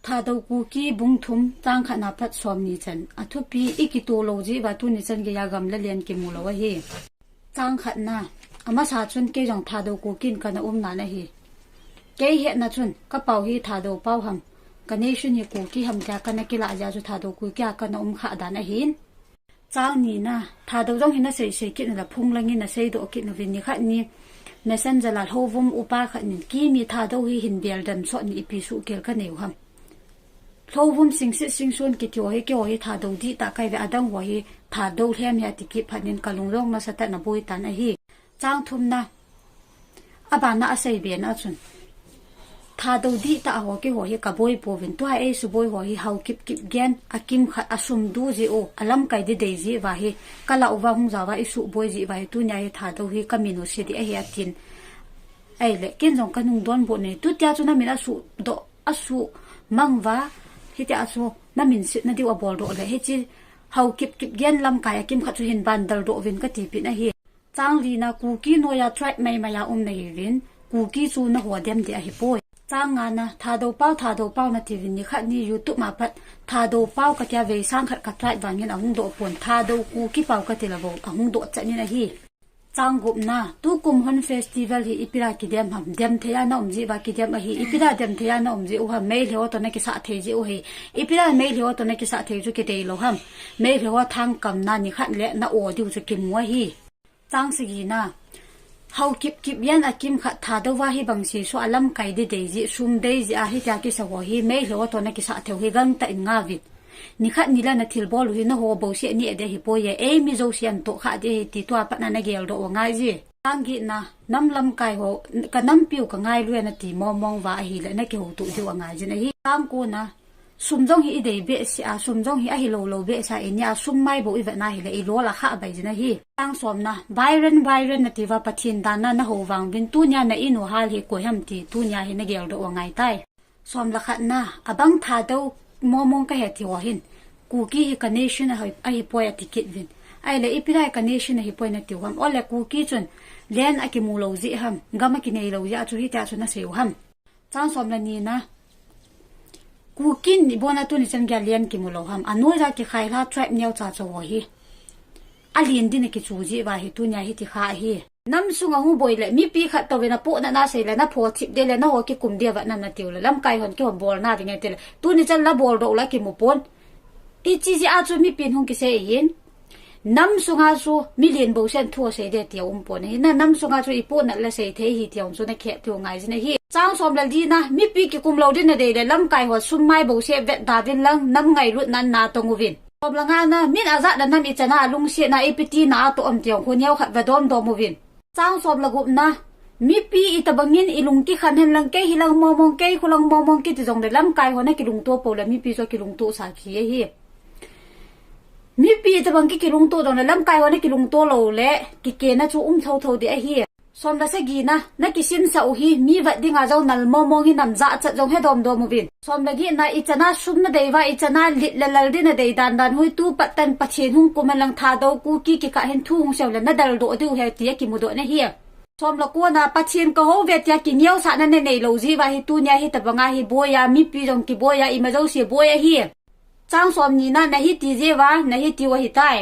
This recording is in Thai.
ทาดกูกีบุงทุมจางขนาพัดสวมนิจันอทุปีอีกิตัวโลจีบาตุนิจันเกียกำละเลียนกิมูลวะเฮจางขนาอามาสาชนเกยองทาดกูกินกันนานาเฮเกยเหตุชนก็เป่าเฮทาดเป่าหำกันเนชุนเฮกูกีหำจากกันนักกีฬาจาจุทาดกูกีกันขาดานหินจางนี่นะทาดจงเห็นน่ะเสยกินน่ะพุ่งลังยินน่ะเสยดอกกินน่ะวินิขัดนี่ในเส้นจะลาดหัววมอุปาขัดนี่กีมีทาดหินเบียลดันสอนอีพิสุเกลกันเนวหำโลวุมสิงสิสิงส่วนกิจวัตรเกี่ยวกับทาดูดีตาไกเวอดังวัยทาดูเทียมยาติกิพันนินกลุงร้องมาสตันนบุยตันฮีจางทุมนะอบานาอาศัยเบียนอาจุนทาดูดีตาหัวเกี่ยวกับกบุยปูวินตัวไอสุบุยหัวฮีเฮากิบกิบเกนอากิมขัดอาสุมดูจีโออลัมไกดิเดจีวาฮีกะลาอุวาหงจาวาอิสุบุยจีวาฮีตุนยาฮีทาดูฮีกามิโนเสดีไอฮีอาตินไอเล็กกินจงกันนุงดอนบุเนตุติอาจุนามินาสุโดอาสุมังวาฮิตอาสูน้ำมินสินาดิวบอลโดเลยฮิจิเฮากิบกิบเย็นลำกายกิมขัดจุหินบันดลโดวินก็ตีปินะฮีจางลีนากูกี้โนยาทรายไม่มายาในวินกูกี้จูนหัวเดียมเดียฮิปอยจางงานนะทาโดเป้านาทีวินนี่ขัดนี่ยูทูบมาพัดทาโดเป้าก็จะเวสังขัดกัดทรายบางอย่างหุ่งโดปนทาโดกูกี้เป้าก็ติละโบหุ่งโดจันนี่นะฮีจางกุมนะตุกุมฮันเฟสติวัลฮีอิปิรากิเดียมหำเดียมเทียนอมจีบากิเดียมฮีอิปิราเดียมเทียนอมจีอุฮะไม่เหลียวตัวนักกิสาเทจิอุฮีอิปิราไม่เหลียวตัวนักกิสาเทจุกิเตยโลหำไม่เหลียวทางกำนันนี่ขัดเละน่าโอดิวจะกินมัวฮีจางสิกีนะเฮากิบยันอากิมขัดทาดว่าฮีบางสีสุอลัมไกดิเดจิซุมเดจิอาฮิจากิสวะฮีไม่เหลียวตัวนักกิสาเทฮีกันแต่งาวิดนี่ขัดนี่ละนัทิลบอลหินะหัวบ่เสียนี่เดฮิปอยมิโซเซียนโตขัดเดฮิติตัวปันนักเกลโดว่าง่ายจีทางกินะน้ำลำไก่หัวกันน้ำปิวก็ง่ายเลยนะตีมองว่าฮีและนักเกลตุดีว่าง่ายจีนะฮีทางกูนะซุ่มจงฮีเดย์เบสอาซุ่มจงฮีฮิโลเบสเอ็นยาซุ่มไม่บ่อีเวน่าฮีและอีโลละข้าไปจีนะฮีทางสมนะไบรอนนะที่ว่าปะทินดานะนะหัววังเป็นตุนยาในอินูฮาลฮีกวยฮัมตีตุนยาฮีนักเกลโดว่าง่ายใต้สมละขัดนะอบังทาดูมองก็เหตุว่าหินกูกี้ฮิกันเนชั่นไอฮิปอยติกิดวินไอเลยอีพิได้กันเนชั่นฮิปอยนัติวฮัมโอเลกูกี้จนเลี้ยนอากิมูโลจิฮัมกามากินเอโลจิอาจุฮิตาจุนะเสียวฮัมจางสมละนีนะกูกินบอนาตุนิจันแกเลี้ยนกิมูโลฮัมอันนู้นจะกิขายลาทริปเนียวจ่าจวะฮีอาเลียนดินกิจูจิวาฮิตุนยาฮิติขาฮีน้ำสุงหูบอยเลยมีปีขัดตัวเวนับปุ๊น่าเสียเลยนะพอทิปเดเลยนะหัวกิกุมเดียวนั่นนาติวเลยลำไก่หันกิหัวบอลน่าดิเงติเลยตุนิจันละบอลโดละกิมูปนอีจีอาจูมีเป็นหงกิเสียเห็นน้ำสุงอาจูมีเลียนโบเซนทัวเสียเดียเตียวปนเห็นน้ำสุงอาจูอีปนนั่นละเสียเทียเตียวจูนักเขะตัวไงจีนะฮีจ้างสมละดีนะมีปีกิกุมเราดินเดย์เลยลำไก่หัวซุ่มไม้โบเซเวดดาวินลังน้ำไงรุ่นนั้นนาตงวินสมละงานนะมินอาซาดันน้ำอิจนาลุงเสียนาอีพิตีนาตัวอมเตียวคนเยาขัดเวดอมดอมวินจ้างสมละกุบนะมีปีอิตาบังยินอีลุงที่ขันเห็นลังเกยฮิลังมองเกยคุลังมองกิจจงเดลำไก่หัวนักกิลุงตัวโปแล้วมีปีโซกิลุงตัวสาขีฮีมีปีตะบังกิลุงตัวตรงนั้นลำไก่วันนี้กิลุงตัวโลเละกิเกน่าจูเท่าเดียฮีสมดัสกีนะนักกิสินสาวฮีมีวัดดิ่งอาเจ้านัลมองหินำจ่าจัดจงให้ดอมวินสมดักีนะอิจนาชุมนาเดว่าอิจนาลิลลดินาเดดันหุยตู้ปัตตันปัจเชนหุงกุมันลังทาดกูกิกะเห็นทุ่งเสียวแล้วนาดัลโดดูเฮตียกิมุโดนะฮีสมละกัวนะปัจเชนก็หัวเวทยากินเยี่ยวสารนั่นในโลจีว่าฮิตูเนียฮิตบังอาฮิโบยามีปีจงกิโบยาอิมาเจ้าเสียโบยาฮีจ้างสมนี้นะฮิตีเจวะฮิติวะฮิตาย